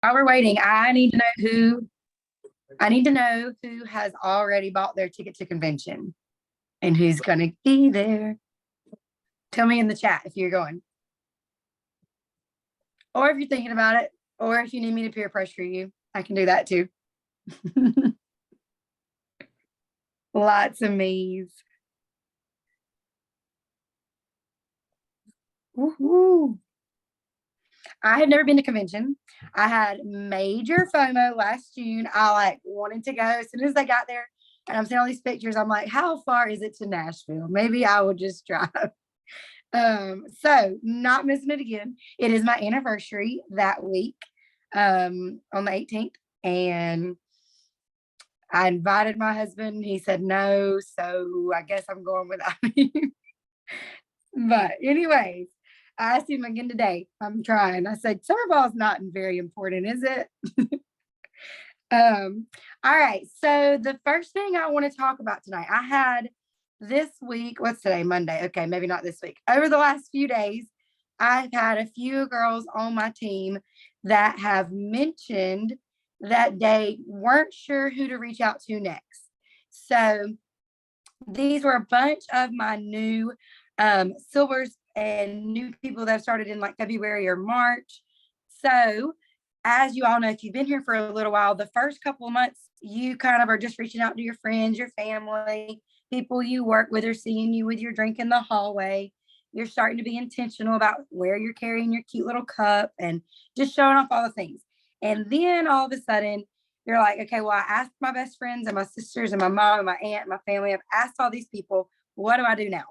While we're waiting, I need to know who has already bought their ticket to convention and who's going to be there. Tell me in the chat if you're going, or if you're thinking about it, or if you need me to peer pressure you, I can do that too. Lots of me's. Woohoo. I had never been to convention. I had major FOMO last June. I like wanted to go as soon as I got there. And I'm seeing all these pictures. I'm like, how far is it to Nashville? Maybe I will just drive. So not missing it again. It is my anniversary that week, on the 18th. And I invited my husband. He said no. So I guess I'm going without him. But anyways, I asked him again today. I'm trying. I said, summer ball is not very important, is it? All right. So the first thing I want to talk about tonight, I had this week, what's today? Monday. Okay, maybe not this week. Over the last few days, I've had a few girls on my team that have mentioned that they weren't sure who to reach out to next. So these were a bunch of my new silvers and new people that started in like February or March. So as you all know, if you've been here for a little while, the first couple of months, you kind of are just reaching out to your friends, your family, people you work with are seeing you with your drink in the hallway. You're starting to be intentional about where you're carrying your cute little cup and just showing off all the things. And then all of a sudden, you're like, okay, well, I asked my best friends and my sisters and my mom and my aunt and my family. I've asked all these people, what do I do now?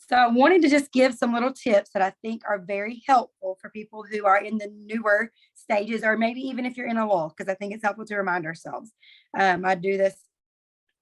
So I wanted to just give some little tips that I think are very helpful for people who are in the newer stages, or maybe even if you're in a lull, because I think it's helpful to remind ourselves. I do this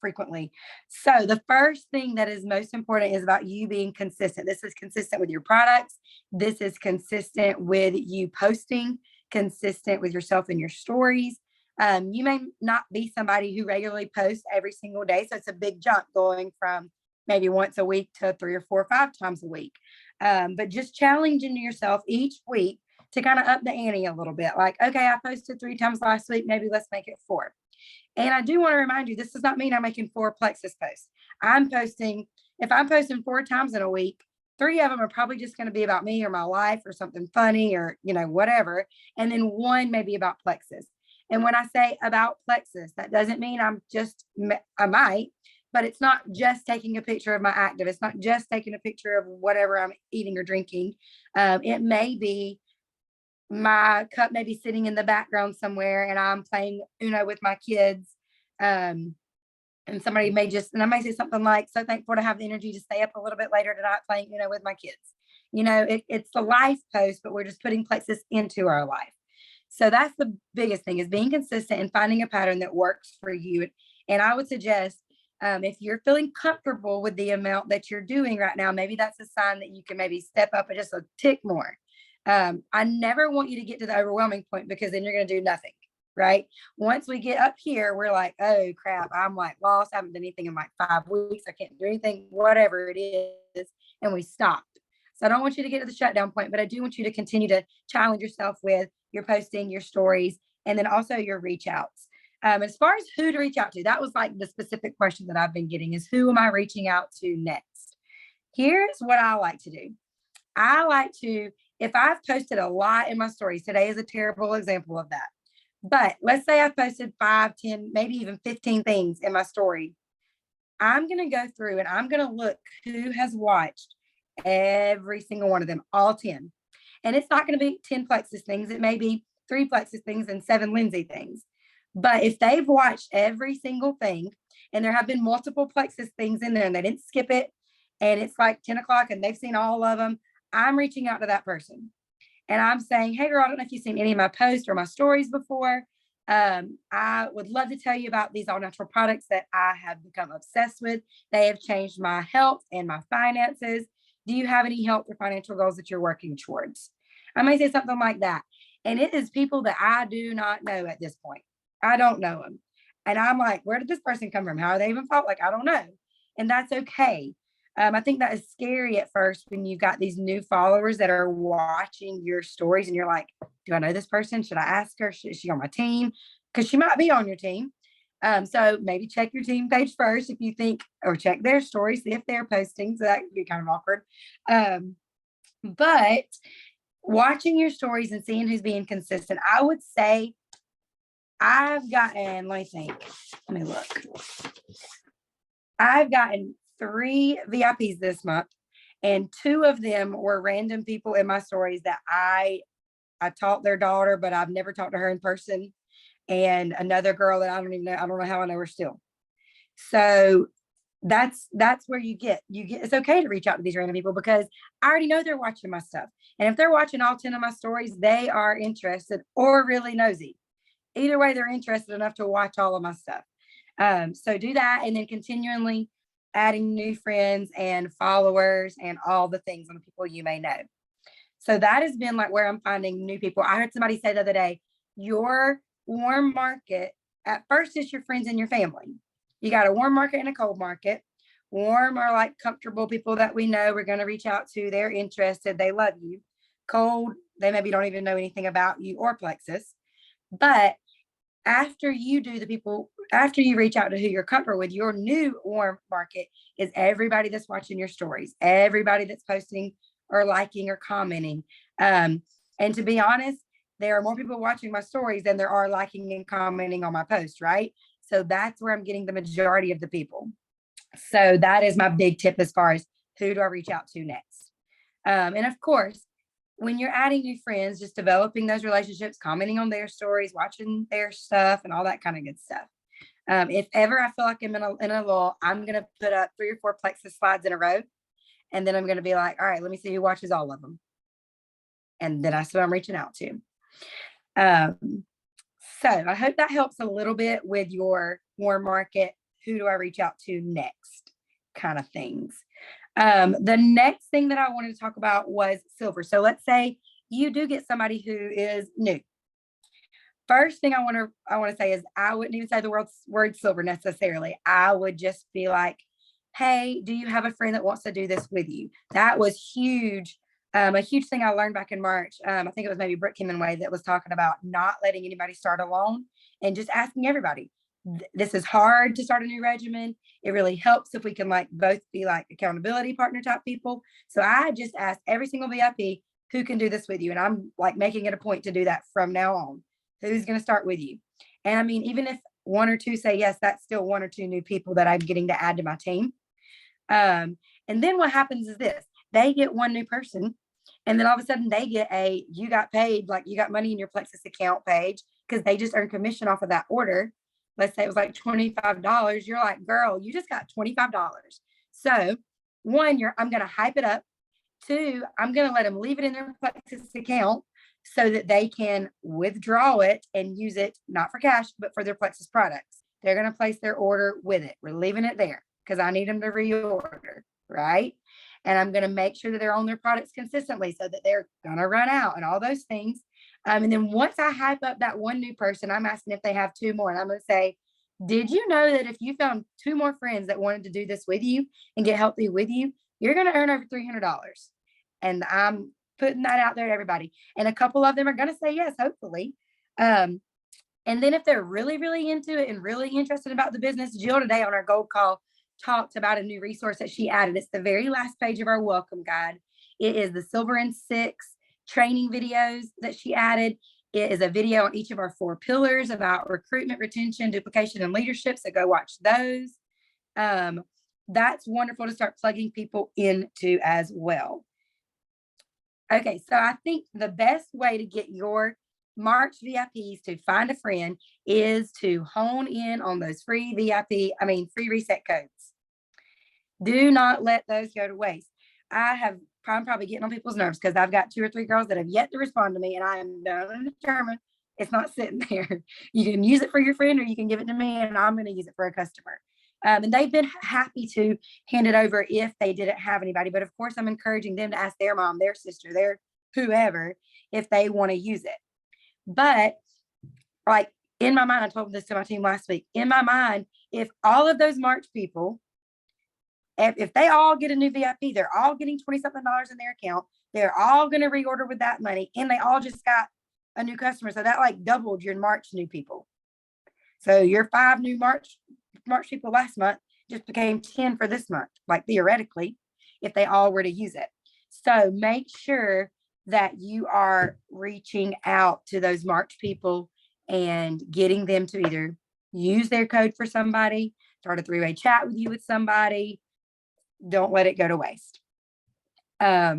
frequently. So the first thing that is most important is about you being consistent. This is consistent with your products. This is consistent with you posting, consistent with yourself and your stories. You may not be somebody who regularly posts every single day. So it's a big jump going from maybe once a week to 3 or 4 or 5 times a week. But just challenging yourself each week to kind of up the ante a little bit. Like, okay, I posted 3 times last week. Maybe let's make it 4. And I do want to remind you, this does not mean I'm making 4 Plexus posts. If I'm posting 4 times in a week, 3 of them are probably just going to be about me or my life or something funny or, whatever. And then 1 maybe about Plexus. And when I say about Plexus, that doesn't mean I might, but it's not just taking a picture of my active. It's not just taking a picture of whatever I'm eating or drinking. It may be my cup may be sitting in the background somewhere and I'm playing Uno with my kids. And somebody and I may say something like, so thankful to have the energy to stay up a little bit later tonight playing Uno with my kids. It's the life post, but we're just putting Plexus into our life. So that's the biggest thing, is being consistent and finding a pattern that works for you. And I would suggest, if you're feeling comfortable with the amount that you're doing right now, maybe that's a sign that you can maybe step up and just a tick more. I never want you to get to the overwhelming point, because then you're going to do nothing, right? Once we get up here, we're like, oh crap, I'm like lost. I haven't done anything in like 5 weeks. I can't do anything, whatever it is. And we stopped. So I don't want you to get to the shutdown point, but I do want you to continue to challenge yourself with your posting, your stories, and then also your reach outs. As far as who to reach out to, that was like the specific question that I've been getting, is who am I reaching out to next? Here's what I like to do. If I've posted a lot in my stories, today is a terrible example of that. But let's say I've posted 5, 10, maybe even 15 things in my story. I'm going to go through and I'm going to look who has watched every single one of them, all 10. And it's not going to be 10 Plexus things. It may be 3 Plexus things and 7 Lindsay things. But if they've watched every single thing, and there have been multiple Plexus things in there and they didn't skip it, and it's like 10 o'clock and they've seen all of them, I'm reaching out to that person. And I'm saying, hey, girl, I don't know if you've seen any of my posts or my stories before. I would love to tell you about these all natural products that I have become obsessed with. They have changed my health and my finances. Do you have any health or financial goals that you're working towards? I may say something like that. And it is people that I do not know at this point. I don't know them. And I'm like, where did this person come from? How are they even felt? Like, I don't know. And that's okay. I think that is scary at first when you've got these new followers that are watching your stories and you're like, do I know this person? Should I ask her? Is she on my team? Because she might be on your team. So maybe check your team page first if you think, or check their stories, see if they're posting. So that could be kind of awkward. But watching your stories and seeing who's being consistent, I would say I've gotten, let me look. I've gotten 3 VIPs this month, and 2 of them were random people in my stories that I taught their daughter, but I've never talked to her in person. And another girl that I don't know how I know her still. So that's where you get, it's okay to reach out to these random people because I already know they're watching my stuff. And if they're watching all 10 of my stories, they are interested or really nosy. Either way, they're interested enough to watch all of my stuff. So do that, and then continually adding new friends and followers and all the things on the people you may know. So that has been like where I'm finding new people. I heard somebody say the other day, your warm market at first is your friends and your family. You got a warm market and a cold market. Warm are like comfortable people that we know we're going to reach out to. They're interested. They love you. Cold, they maybe don't even know anything about you or Plexus. But after you reach out to who you're comfortable with, your new warm market is everybody that's watching your stories, everybody that's posting or liking or commenting. And to be honest, there are more people watching my stories than there are liking and commenting on my posts, right? So that's where I'm getting the majority of the people. So that is my big tip as far as who do I reach out to next. And of course, when you're adding new friends, just developing those relationships, commenting on their stories, watching their stuff, and all that kind of good stuff. If ever I feel like I'm in a lull, I'm going to put up 3 or 4 Plexus slides in a row. And then I'm going to be like, all right, let me see who watches all of them. And then that's who I'm reaching out to. So I hope that helps a little bit with your warm market. Who do I reach out to next kind of things. The next thing that I wanted to talk about was silver. So let's say you do get somebody who is new. First thing I want to say is I wouldn't even say the word silver necessarily. I would just be like, hey, do you have a friend that wants to do this with you? That was huge. A huge thing I learned back in March. I think it was maybe Britt Kimmenway that was talking about not letting anybody start alone and just asking everybody. This is hard to start a new regimen. It really helps if we can like both be like accountability partner type people. So I just asked every single VIP who can do this with you. And I'm like making it a point to do that from now on. Who's going to start with you? And I mean, even if 1 or 2 say yes, that's still 1 or 2 new people that I'm getting to add to my team. And then what happens is this, they get 1 new person. And then all of a sudden they get you got paid, like you got money in your Plexus account page because they just earned commission off of that order. Let's say it was like $25. You're like, girl, you just got $25. So 1, I'm going to hype it up. 2, I'm going to let them leave it in their Plexus account so that they can withdraw it and use it, not for cash, but for their Plexus products. They're going to place their order with it. We're leaving it there because I need them to reorder, right? And I'm going to make sure that they're on their products consistently so that they're going to run out and all those things. And then once I hype up that 1 new person, I'm asking if they have 2 more. And I'm going to say, did you know that if you found 2 more friends that wanted to do this with you and get healthy with you, you're going to earn over $300. And I'm putting that out there to everybody. And a couple of them are going to say yes, hopefully. And then if they're really, really into it and really interested about the business, Jill today on our gold call talked about a new resource that she added. It's the very last page of our welcome guide. It is the Silver and 6 training videos that she added. It is a video on each of our 4 pillars about recruitment, retention, duplication, and leadership. So go watch those. That's wonderful to start plugging people into as well. Okay, so I think the best way to get your March VIPs to find a friend is to hone in on those free reset codes. Do not let those go to waste. I'm probably getting on people's nerves because I've got 2 or 3 girls that have yet to respond to me, and I am determined it's not sitting there. You can use it for your friend or you can give it to me, and I'm going to use it for a customer. And they've been happy to hand it over if they didn't have anybody. But of course, I'm encouraging them to ask their mom, their sister, their whoever, if they want to use it. But like in my mind, I told this to my team last week, in my mind, if all of those March people If they all get a new VIP, they're all getting 20 something dollars in their account. They're all going to reorder with that money, and they all just got a new customer. So that like doubled your March new people. So your 5 new March people last month just became 10 for this month, like theoretically, if they all were to use it. So make sure that you are reaching out to those March people and getting them to either use their code for somebody, start a 3-way chat with you with somebody. Don't let it go to waste. At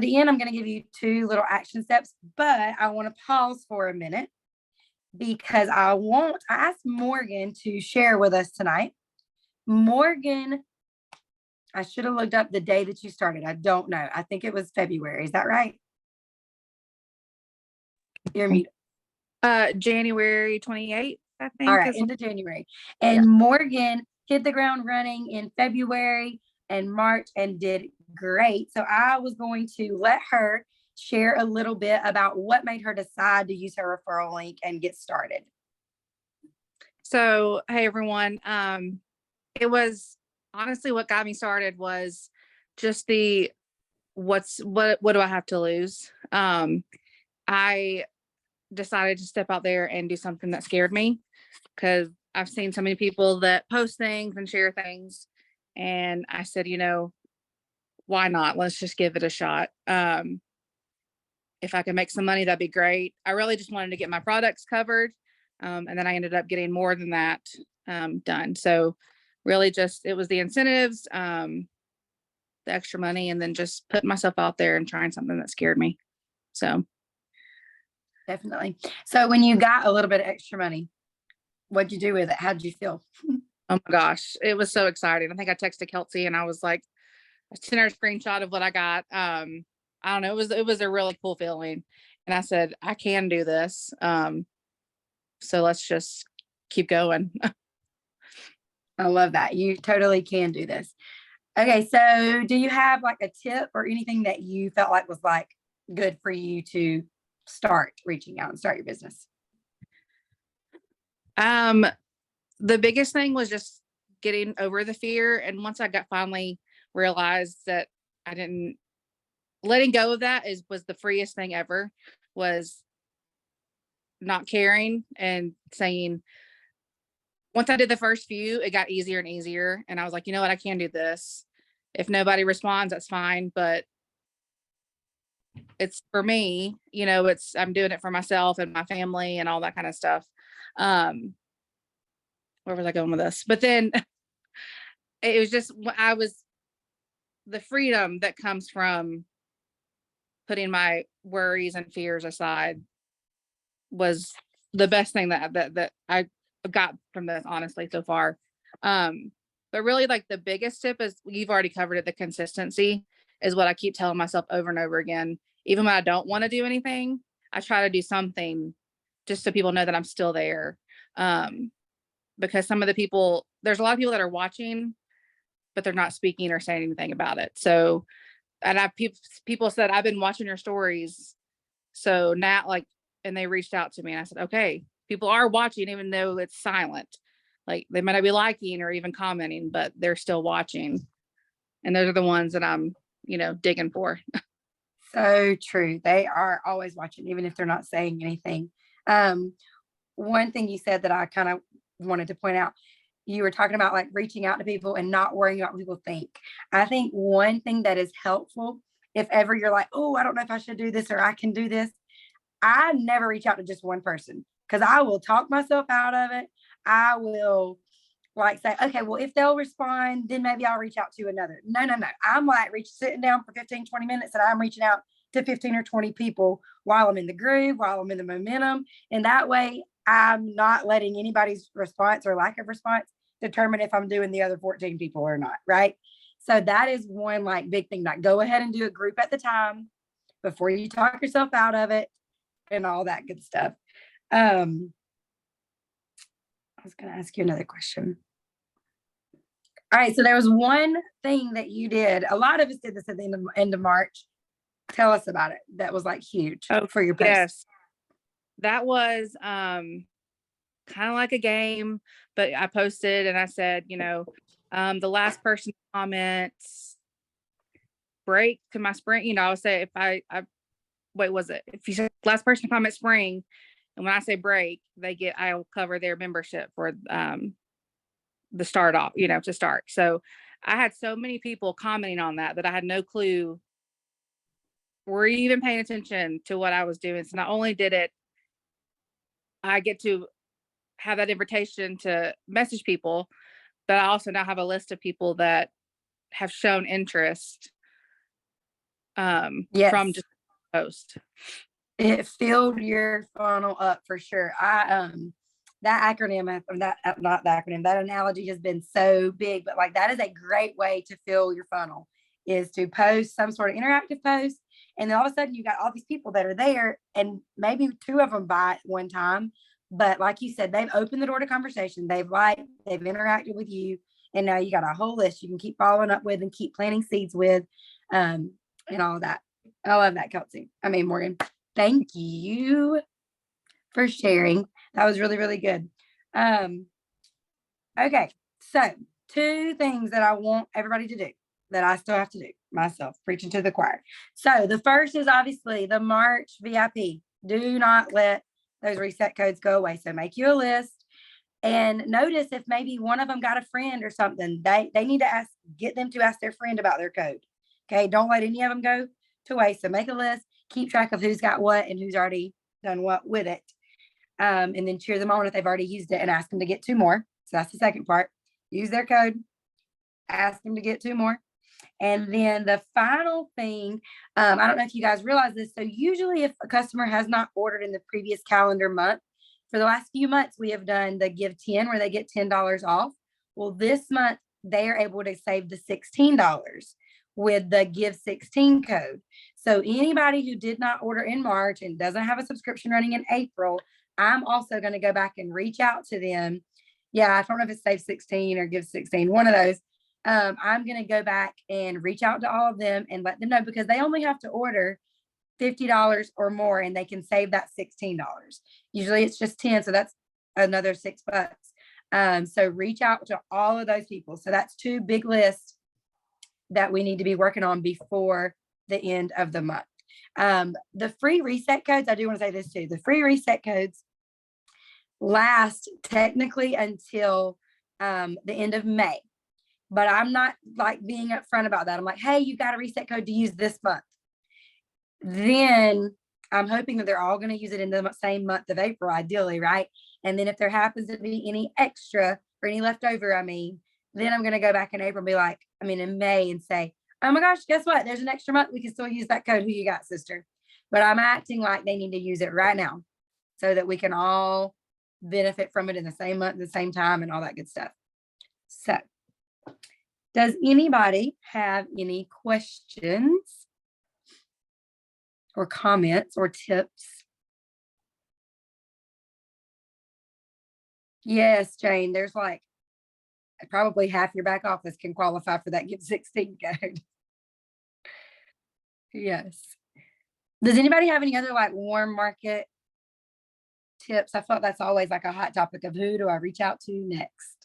the end, I'm going to give you 2 little action steps, but I want to pause for a minute because I asked Morgan to share with us tonight. Morgan, I should have looked up the day that you started. I don't know. I think it was February. Is that right? You're muted. January 28th, I think. All right, into January. And Morgan hit the ground running in February and March and did great. So I was going to let her share a little bit about what made her decide to use her referral link and get started. So, hey everyone. It was honestly what got me started was just what do I have to lose? I decided to step out there and do something that scared me because I've seen so many people that post things and share things. And I said, why not? Let's just give it a shot. If I can make some money, that'd be great. I really just wanted to get my products covered. And then I ended up getting more than that done. So really it was the incentives, the extra money, and then just putting myself out there and trying something that scared me. So. Definitely. So when you got a little bit of extra money, what'd you do with it? How'd you feel? Oh my gosh, it was so exciting. I think I texted Kelsey and I was like, I sent her a screenshot of what I got. I don't know. It was a really cool feeling. And I said, I can do this. So let's just keep going. I love that. You totally can do this. Okay. So do you have like a tip or anything that you felt like was like good for you to start reaching out and start your business? The biggest thing was just getting over the fear. And once I finally realized that letting go of that was the freest thing ever, was not caring and saying, once I did the first few, it got easier and easier. And I was like, you know what, I can do this. If nobody responds, that's fine. But it's for me, I'm doing it for myself and my family and all that kind of stuff. Where was I going with this? But then it was just, the freedom that comes from putting my worries and fears aside was the best thing that I got from this, honestly, so far. But really, like, the biggest tip is, you've already covered it. The consistency is what I keep telling myself over and over again. Even when I don't want to do anything, I try to do something just so people know that I'm still there. Because there's a lot of people that are watching, but they're not speaking or saying anything about it. So, and people said, I've been watching your stories. So now, and they reached out to me and I said, okay, people are watching, even though it's silent. Like, they might not be liking or even commenting, but they're still watching. And those are the ones that I'm, digging for. So true. They are always watching, even if they're not saying anything. One thing you said that I kind of wanted to point out, you were talking about like reaching out to people and not worrying about what people think. I think one thing that is helpful, if ever you're like, oh, I don't know if I should do this or I can do this, I never reach out to just one person because I will talk myself out of it. I will like say, okay, well, if they'll respond, then maybe I'll reach out to another. No. I'm like sitting down for 15, 20 minutes and I'm reaching out to 15 or 20 people while I'm in the groove, while I'm in the momentum. And that way I'm not letting anybody's response or lack of response determine if I'm doing the other 14 people or not. Right. So that is one like big thing. Like, go ahead and do a group at the time before you talk yourself out of it and all that good stuff. I was going to ask you another question. All right. So there was one thing that you did. A lot of us did this at the end of March. Tell us about it. That was like huge for your post. Yes. That was kind of like a game, but I posted and I said, The last person to comment break to my spring, you know, I'll say if I wait, was it? If you say last person to comment spring, and when I say break, I'll cover their membership for the start off, you know, to start. So I had so many people commenting on that I had no clue were even paying attention to what I was doing. So not only did I get to have that invitation to message people, but I also now have a list of people that have shown interest from Yes. just post. It filled your funnel up for sure. That acronym, that not the acronym, that analogy has been so big, but like that is a great way to fill your funnel, is to post some sort of interactive post. And then all of a sudden you got all these people that are there, and maybe two of them buy at one time. But like you said, they've opened the door to conversation. They've liked, they've interacted with you. And now you got a whole list you can keep following up with and keep planting seeds with, and all of that. I love that, Kelsey. I mean, Morgan, thank you for sharing. That was really, really good. Okay. So 2 things that I want everybody to do that I still have to do myself, preaching to the choir. So the first is obviously the March VIP. Do not let those reset codes go away. So make you a list and notice if maybe one of them got a friend or something. They need to get them to ask their friend about their code. Okay. Don't let any of them go to waste. So make a list, keep track of who's got what and who's already done what with it. And then cheer them on if they've already used it and ask them to get 2 more. So that's the second part. Use their code, ask them to get 2 more. And then the final thing, I don't know if you guys realize this. So usually if a customer has not ordered in the previous calendar month, for the last few months, we have done the give 10 where they get $10 off. Well, this month they are able to save the $16 with the give 16 code. So anybody who did not order in March and doesn't have a subscription running in April, I'm also going to go back and reach out to them. Yeah, I don't know if it's save 16 or give 16, one of those. I'm going to go back and reach out to all of them and let them know, because they only have to order $50 or more and they can save that $16. Usually it's just 10. So that's another $6. So reach out to all of those people. So that's 2 big lists that we need to be working on before the end of the month. The free reset codes, I do want to say this too. The free reset codes last technically until the end of May. But I'm not like being upfront about that. I'm like, hey, you got a reset code to use this month. Then I'm hoping that they're all going to use it in the same month of April, ideally, right? And then if there happens to be any extra or any leftover, then I'm going to go back in April and be like, in May and say, oh my gosh, guess what? There's an extra month. We can still use that code. Who you got, sister? But I'm acting like they need to use it right now so that we can all benefit from it in the same month, the same time, and all that good stuff. So does anybody have any questions or comments or tips? Yes, Jane, there's like probably half your back office can qualify for that give 16 code. Yes. Does anybody have any other like warm market tips? I thought that's always like a hot topic of who do I reach out to next?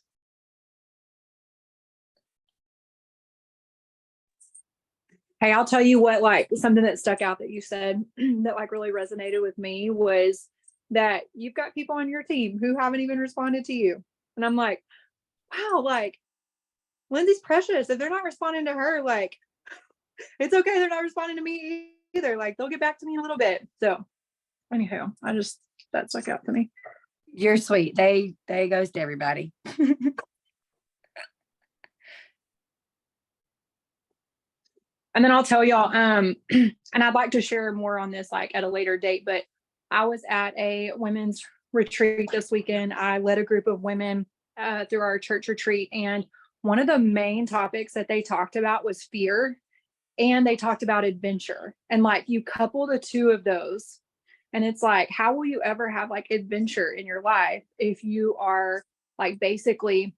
Hey, I'll tell you what, like something that stuck out that you said that like really resonated with me was that you've got people on your team who haven't even responded to you. And I'm like, wow, like Lindsay's precious. If they're not responding to her, like it's okay. They're not responding to me either. Like they'll get back to me in a little bit. So anyhow, that stuck out to me. You're sweet. They ghost everybody. And then I'll tell y'all, and I'd like to share more on this like at a later date, but I was at a women's retreat this weekend. I led a group of women through our church retreat. And one of the main topics that they talked about was fear. And they talked about adventure. And like you couple the 2 of those. And it's like, how will you ever have like adventure in your life if you are like basically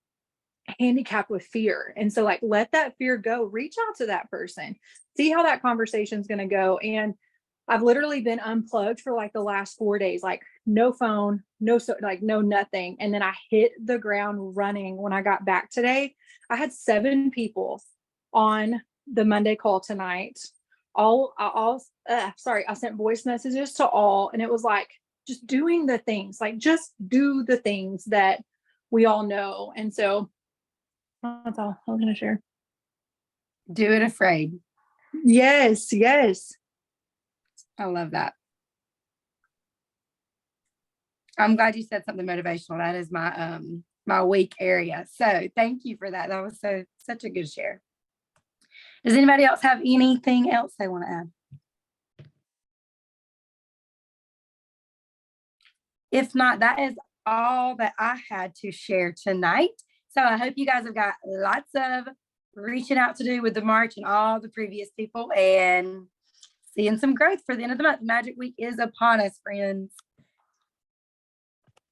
handicapped with fear? And so like let that fear go, reach out to that person, see how that conversation is going to go. And I've literally been unplugged for like the last 4 days, like no phone, no nothing. And then I hit the ground running when I got back today. I had 7 people on the Monday call tonight. I sent voice messages to all, and it was like just doing the things, like just do the things that we all know. And so that's all I was going to share. Do it afraid. Yes. I love that. I'm glad you said something motivational. That is my my weak area. So thank you for that. That was such a good share. Does anybody else have anything else they want to add? If not, that is all that I had to share tonight. So I hope you guys have got lots of reaching out to do with the March and all the previous people, and seeing some growth for the end of the month. Magic Week is upon us, friends.